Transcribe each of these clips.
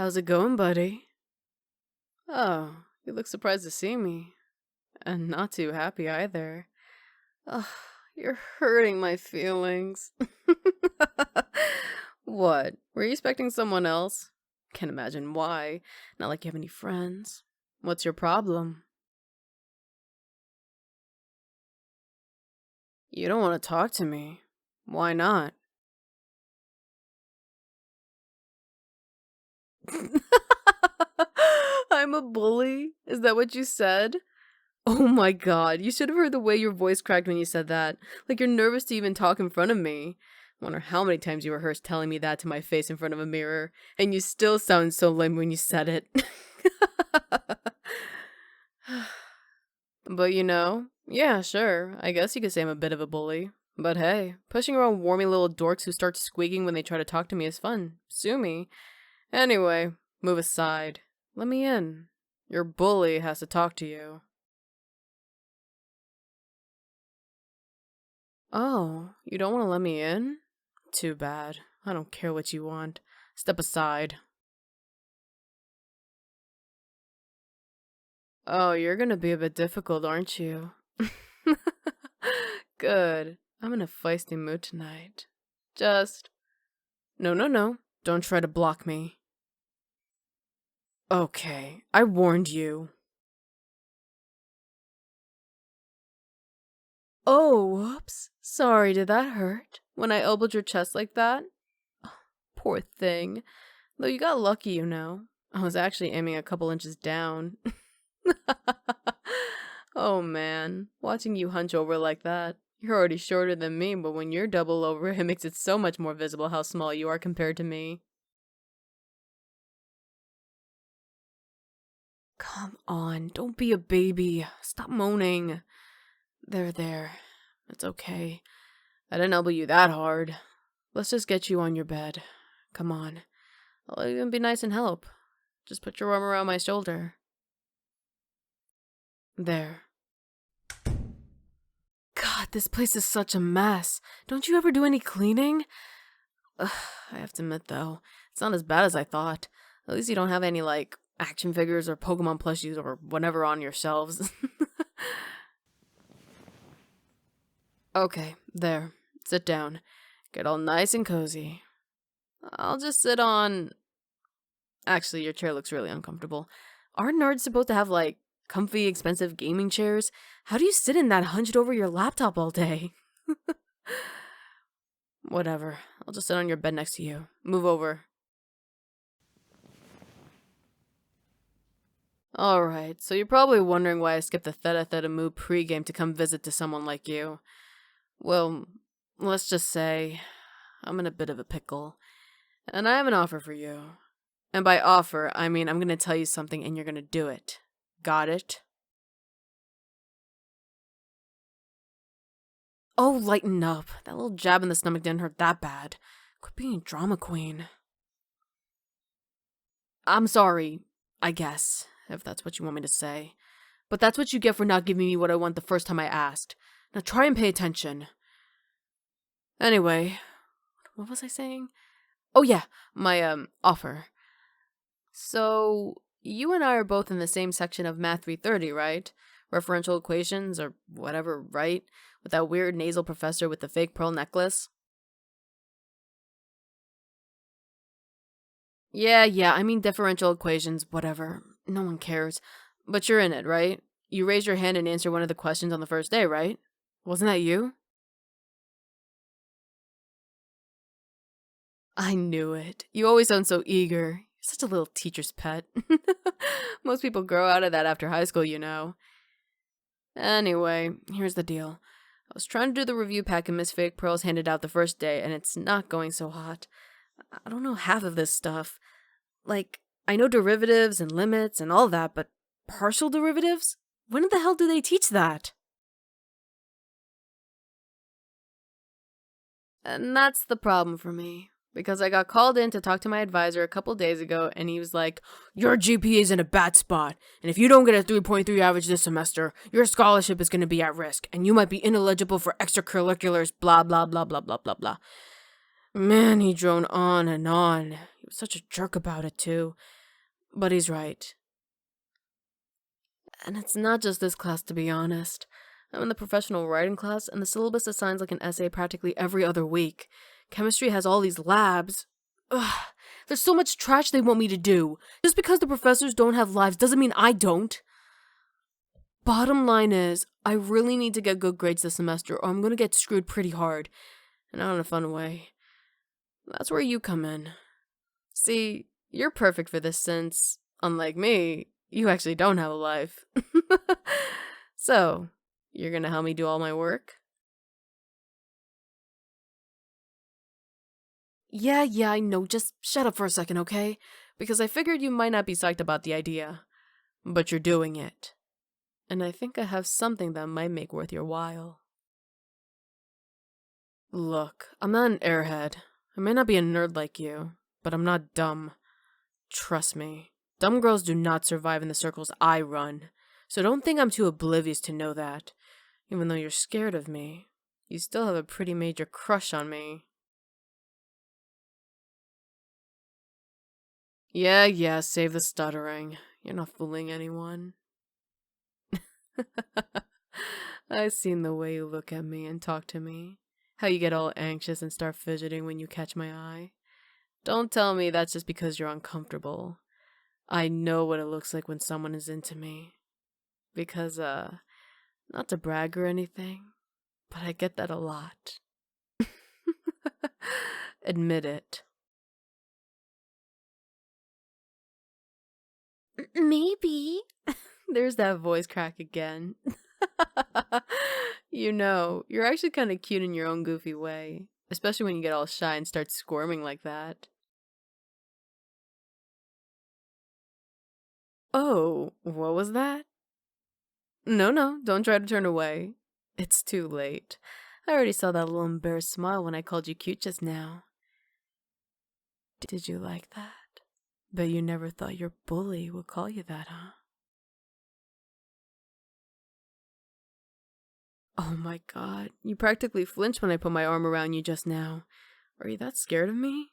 How's it going, buddy? Oh, you look surprised to see me. And not too happy either. Ugh, you're hurting my feelings. What? Were you expecting someone else? Can't imagine why. Not like you have any friends. What's your problem? You don't want to talk to me. Why not? I'm a bully? Is that what you said? Oh my god, you should have heard the way your voice cracked when you said that. Like you're nervous to even talk in front of me. Wonder how many times you rehearsed telling me that to my face in front of a mirror, and you still sound so lame when you said it. But yeah, sure, I guess you could say I'm a bit of a bully. But hey, pushing around warmy little dorks who start squeaking when they try to talk to me is fun. Sue me. Anyway, move aside. Let me in. Your bully has to talk to you. Oh, you don't want to let me in? Too bad. I don't care what you want. Step aside. Oh, you're gonna be a bit difficult, aren't you? Good. I'm in a feisty mood tonight. Just... No. Don't try to block me. Okay, I warned you. Oh, whoops. Sorry, did that hurt? When I elbowed your chest like that? Oh, poor thing. Though you got lucky, I was actually aiming a couple inches down. Oh man, watching you hunch over like that. You're already shorter than me, but when you're double over, it makes it so much more visible how small you are compared to me. Come on, don't be a baby. Stop moaning. There. It's okay. I didn't elbow you that hard. Let's just get you on your bed. Come on. I'll even be nice and help. Just put your arm around my shoulder. There. God, this place is such a mess. Don't you ever do any cleaning? Ugh, I have to admit, though, it's not as bad as I thought. At least you don't have any, action figures or Pokemon plushies or whatever on your shelves. Okay, there. Sit down. Get all nice and cozy. I'll just sit on... Actually, your chair looks really uncomfortable. Aren't nerds supposed to have, comfy, expensive gaming chairs? How do you sit in that hunched over your laptop all day? Whatever. I'll just sit on your bed next to you. Move over. Alright, so you're probably wondering why I skipped the Theta Theta Moo pregame to come visit to someone like you. Well, let's just say I'm in a bit of a pickle, and I have an offer for you. And by offer, I mean I'm gonna tell you something and you're gonna do it. Got it? Oh, lighten up. That little jab in the stomach didn't hurt that bad. Quit being drama queen. I'm sorry, I guess, if that's what you want me to say. But that's what you get for not giving me what I want the first time I asked. Now try and pay attention. Anyway, what was I saying? Oh yeah, my, offer. So, you and I are both in the same section of Math 330, right? Referential equations, or whatever, right? With that weird nasal professor with the fake pearl necklace? Yeah, I mean differential equations, whatever. No one cares. But you're in it, right? You raised your hand and answered one of the questions on the first day, right? Wasn't that you? I knew it. You always sound so eager. You're such a little teacher's pet. Most people grow out of that after high school. Anyway, here's the deal. I was trying to do the review pack and Miss Fake Pearls handed out the first day, and it's not going so hot. I don't know half of this stuff. I know derivatives and limits and all that, but partial derivatives? When the hell do they teach that? And that's the problem for me. Because I got called in to talk to my advisor a couple days ago, and he was like, your GPA is in a bad spot, and if you don't get a 3.3 average this semester, your scholarship is going to be at risk, and you might be ineligible for extracurriculars, blah, blah, blah, blah, blah, blah, blah. Man, he droned on and on. He was such a jerk about it, too. But he's right. And it's not just this class, to be honest. I'm in the professional writing class, and the syllabus assigns like an essay practically every other week. Chemistry has all these labs. Ugh, there's so much trash they want me to do. Just because the professors don't have lives doesn't mean I don't. Bottom line is, I really need to get good grades this semester, or I'm gonna get screwed pretty hard. And not in a fun way. That's where you come in. See, you're perfect for this since, unlike me, you actually don't have a life. So, you're gonna help me do all my work? Yeah, I know. Just shut up for a second, okay? Because I figured you might not be psyched about the idea. But you're doing it. And I think I have something that might make worth your while. Look, I'm not an airhead. I may not be a nerd like you, but I'm not dumb. Trust me. Dumb girls do not survive in the circles I run. So don't think I'm too oblivious to know that. Even though you're scared of me, you still have a pretty major crush on me. Yeah, save the stuttering. You're not fooling anyone. I've seen the way you look at me and talk to me. How you get all anxious and start fidgeting when you catch my eye. Don't tell me that's just because you're uncomfortable. I know what it looks like when someone is into me. Because, not to brag or anything, but I get that a lot. Admit it. Maybe. There's that voice crack again. You know, you're actually kind of cute in your own goofy way. Especially when you get all shy and start squirming like that. Oh, what was that? No, don't try to turn away. It's too late. I already saw that little embarrassed smile when I called you cute just now. Did you like that? Bet you never thought your bully would call you that, huh? Oh my god, you practically flinched when I put my arm around you just now. Are you that scared of me?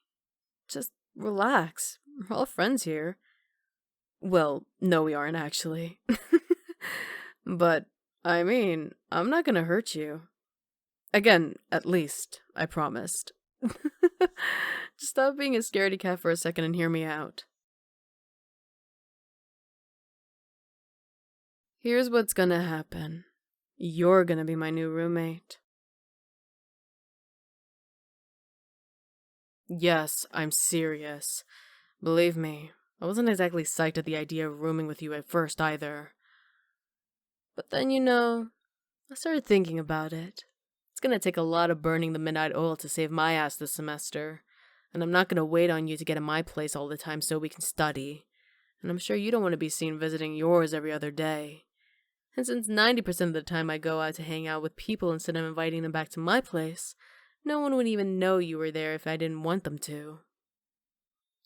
Just relax. We're all friends here. Well, no, we aren't actually. But, I mean, I'm not gonna hurt you. Again, at least, I promised. Just stop being a scaredy cat for a second and hear me out. Here's what's gonna happen. You're gonna be my new roommate. Yes, I'm serious. Believe me, I wasn't exactly psyched at the idea of rooming with you at first either. But then, I started thinking about it. It's gonna take a lot of burning the midnight oil to save my ass this semester. And I'm not gonna wait on you to get in my place all the time so we can study. And I'm sure you don't want to be seen visiting yours every other day. And since 90% of the time I go out to hang out with people instead of inviting them back to my place, no one would even know you were there if I didn't want them to.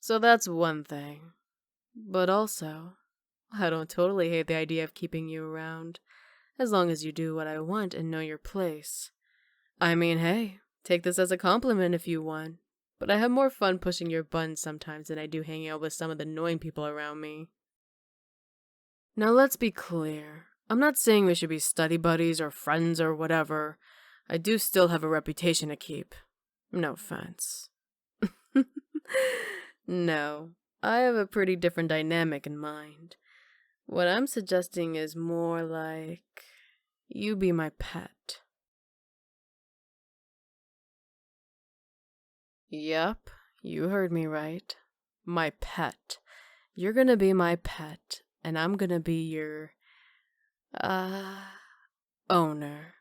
So that's one thing. But also, I don't totally hate the idea of keeping you around, as long as you do what I want and know your place. I mean, hey, take this as a compliment if you want, but I have more fun pushing your buttons sometimes than I do hanging out with some of the annoying people around me. Now let's be clear. I'm not saying we should be study buddies or friends or whatever. I do still have a reputation to keep. No offense. No, I have a pretty different dynamic in mind. What I'm suggesting is more like you be my pet. Yup, you heard me right. My pet. You're gonna be my pet, and I'm gonna be your, owner.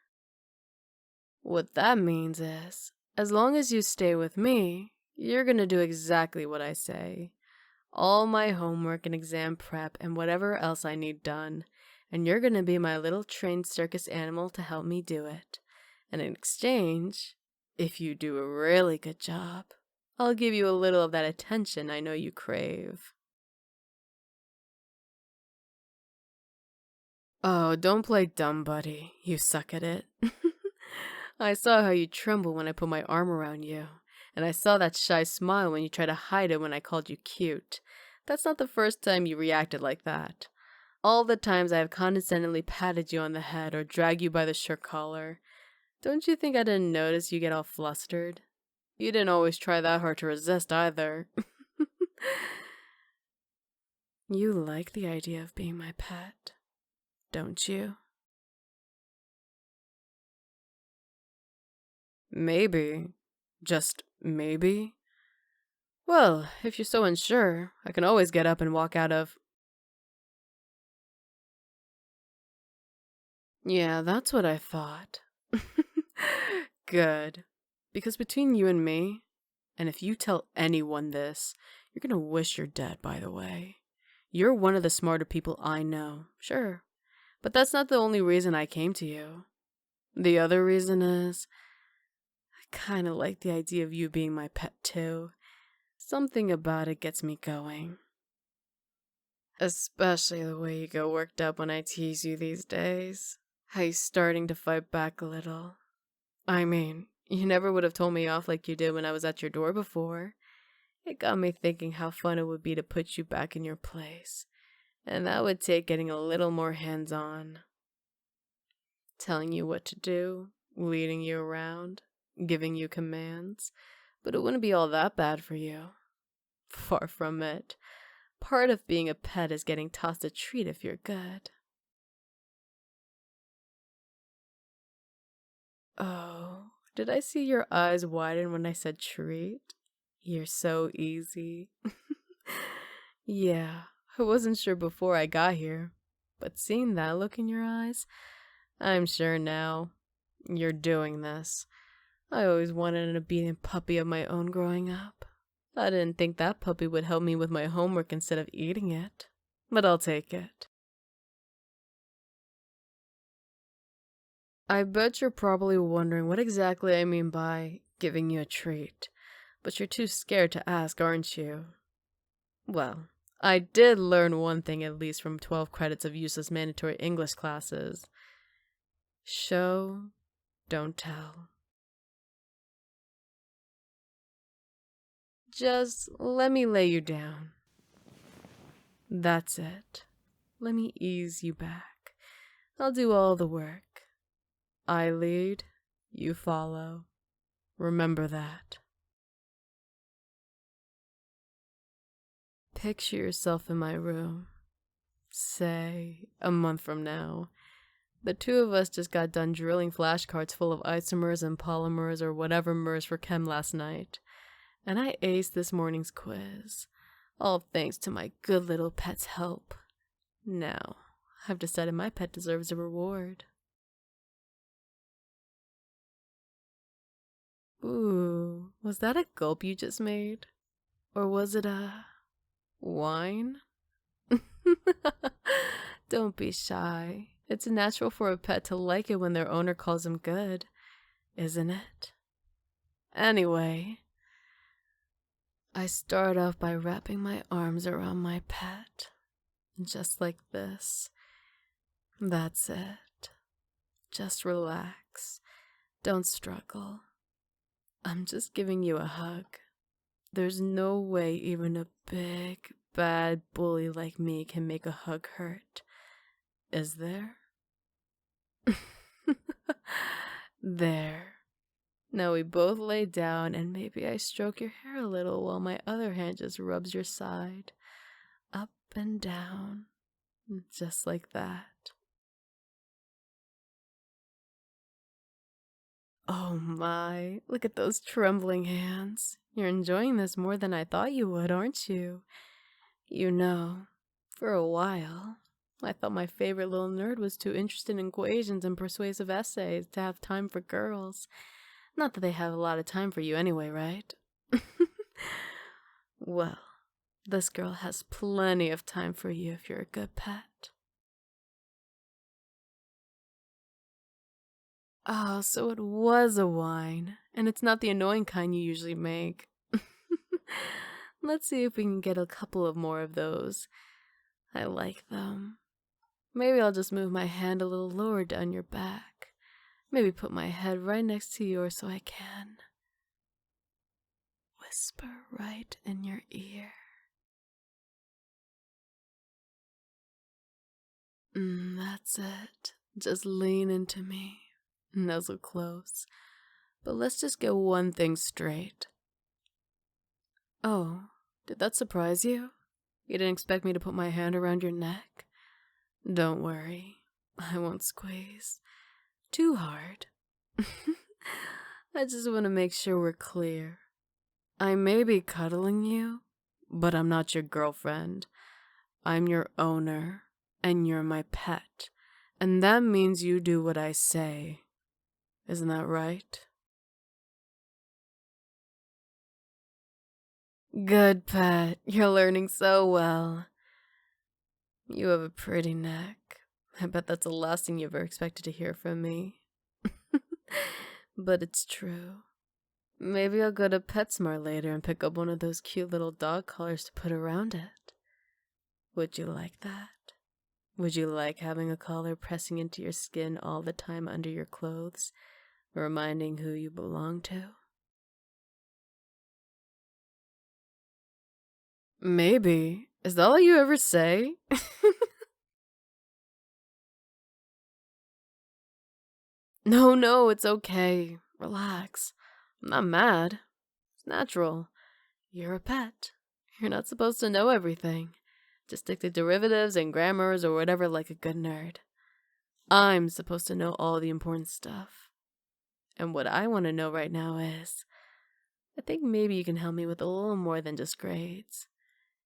What that means is, as long as you stay with me, you're gonna do exactly what I say. All my homework and exam prep and whatever else I need done, and you're gonna be my little trained circus animal to help me do it. And in exchange, if you do a really good job, I'll give you a little of that attention I know you crave. Oh, don't play dumb, buddy. You suck at it. I saw how you tremble when I put my arm around you. And I saw that shy smile when you tried to hide it when I called you cute. That's not the first time you reacted like that. All the times I have condescendingly patted you on the head or dragged you by the shirt collar. Don't you think I didn't notice you get all flustered? You didn't always try that hard to resist either. You like the idea of being my pet, don't you? Maybe. Just maybe? Well, if you're so unsure, I can always get up and walk out of... Yeah, that's what I thought. Good. Because between you and me, and if you tell anyone this, you're gonna wish you're dead, by the way. You're one of the smarter people I know, sure. But that's not the only reason I came to you. The other reason is, I kinda like the idea of you being my pet too. Something about it gets me going. Especially the way you get worked up when I tease you these days. How you're starting to fight back a little. I mean, you never would have told me off like you did when I was at your door before. It got me thinking how fun it would be to put you back in your place. And that would take getting a little more hands-on. Telling you what to do, leading you around, giving you commands. But it wouldn't be all that bad for you. Far from it. Part of being a pet is getting tossed a treat if you're good. Oh, did I see your eyes widen when I said treat? You're so easy. Yeah, I wasn't sure before I got here, but seeing that look in your eyes, I'm sure now. You're doing this. I always wanted an obedient puppy of my own growing up. I didn't think that puppy would help me with my homework instead of eating it, but I'll take it. I bet you're probably wondering what exactly I mean by giving you a treat, but you're too scared to ask, aren't you? Well, I did learn one thing at least from 12 credits of useless mandatory English classes. Show, don't tell. Just let me lay you down. That's it. Let me ease you back. I'll do all the work. I lead, you follow. Remember that. Picture yourself in my room. Say, a month from now. The two of us just got done drilling flashcards full of isomers and polymers or whatever mers for chem last night. And I aced this morning's quiz. All thanks to my good little pet's help. Now, I've decided my pet deserves a reward. Ooh, was that a gulp you just made? Or was it a... wine? Don't be shy. It's natural for a pet to like it when their owner calls them good, isn't it? Anyway, I start off by wrapping my arms around my pet, just like this. That's it. Just relax. Don't struggle. I'm just giving you a hug. There's no way even a big, bad bully like me can make a hug hurt. Is there? There. Now we both lay down and maybe I stroke your hair a little while my other hand just rubs your side. Up and down. Just like that. Oh my, look at those trembling hands. You're enjoying this more than I thought you would, aren't you? You know, for a while, I thought my favorite little nerd was too interested in equations and persuasive essays to have time for girls. Not that they have a lot of time for you anyway, right? Well, this girl has plenty of time for you if you're a good pet. Oh, so it was a wine, and it's not the annoying kind you usually make. Let's see if we can get a couple of more of those. I like them. Maybe I'll just move my hand a little lower down your back. Maybe put my head right next to yours so I can. whisper right in your ear. That's it. Just lean into me. Nuzzle close. But let's just get one thing straight. Oh, did that surprise you? You didn't expect me to put my hand around your neck? Don't worry. I won't squeeze too hard. I just want to make sure we're clear. I may be cuddling you, but I'm not your girlfriend. I'm your owner, and you're my pet. And that means you do what I say. Isn't that right? Good, pet. You're learning so well. You have a pretty neck. I bet that's the last thing you ever expected to hear from me. But it's true. Maybe I'll go to PetSmart later and pick up one of those cute little dog collars to put around it. Would you like that? Would you like having a collar pressing into your skin all the time under your clothes, reminding who you belong to? Maybe. Is that all you ever say? No, it's okay. Relax. I'm not mad. It's natural. You're a pet. You're not supposed to know everything. Just stick to derivatives and grammars or whatever like a good nerd. I'm supposed to know all the important stuff. And what I want to know right now is, I think maybe you can help me with a little more than just grades.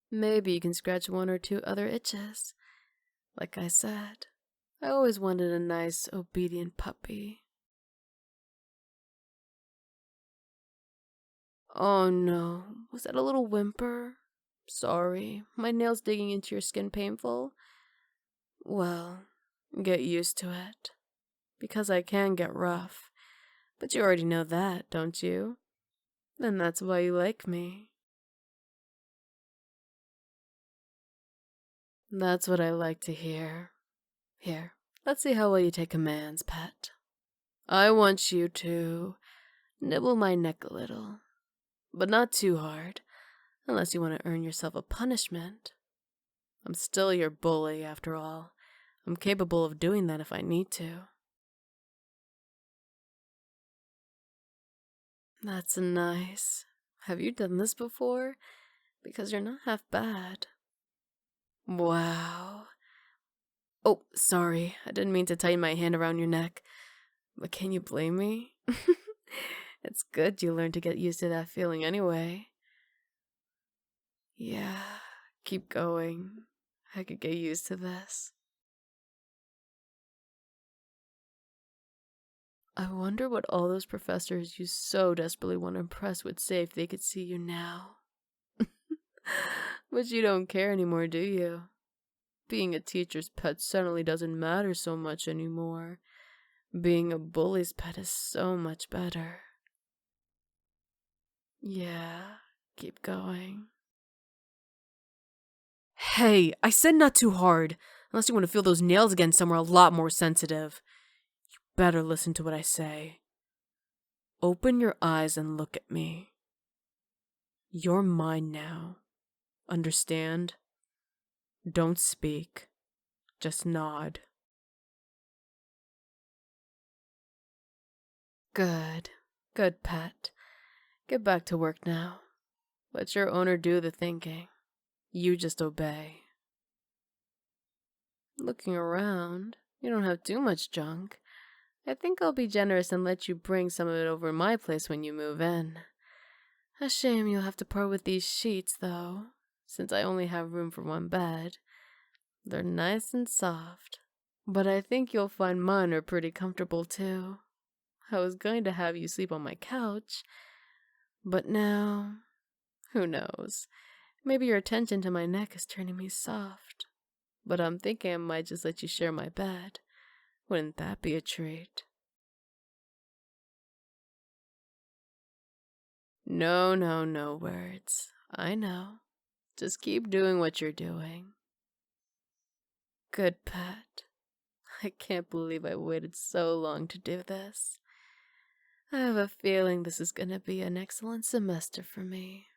Maybe you can scratch one or two other itches. Like I said, I always wanted a nice, obedient puppy. Oh no, was that a little whimper? Sorry, my nails digging into your skin painful? Well, get used to it. Because I can get rough. But you already know that, don't you? Then that's why you like me. That's what I like to hear. Here, let's see how well you take commands, pet. I want you to nibble my neck a little. But not too hard, unless you want to earn yourself a punishment. I'm still your bully, after all. I'm capable of doing that if I need to. That's nice. Have you done this before? Because you're not half bad. Wow. Oh, sorry. I didn't mean to tighten my hand around your neck. But can you blame me? It's good you learned to get used to that feeling anyway. Yeah, keep going. I could get used to this. I wonder what all those professors you so desperately want to impress would say if they could see you now. But you don't care anymore, do you? Being a teacher's pet suddenly doesn't matter so much anymore. Being a bully's pet is so much better. Yeah, keep going. Hey, I said not too hard. Unless you want to feel those nails again somewhere a lot more sensitive. You better listen to what I say. Open your eyes and look at me. You're mine now. Understand? Don't speak. Just nod. Good. Good, pet. Get back to work now. Let your owner do the thinking. You just obey. Looking around, you don't have too much junk. I think I'll be generous and let you bring some of it over my place when you move in. A shame you'll have to part with these sheets, though, since I only have room for one bed. They're nice and soft, but I think you'll find mine are pretty comfortable, too. I was going to have you sleep on my couch, but now, who knows? Maybe your attention to my neck is turning me soft. But I'm thinking I might just let you share my bed. Wouldn't that be a treat? No words. I know. Just keep doing what you're doing. Good pet. I can't believe I waited so long to do this. I have a feeling this is gonna be an excellent semester for me.